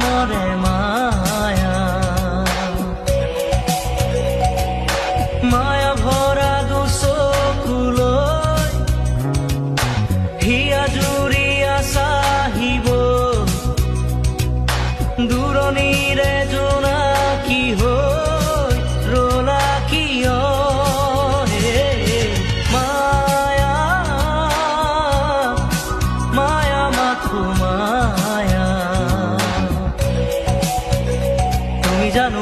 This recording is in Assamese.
মৰে মায়া মায়া ভৰা দুচকুলৈ হিয়া জুৰিয়া চাহিব দূৰণিৰে জোনাকী হৈ ৰলা কিয় হে মায়া মায়া মাথো মায়া তুমি জানো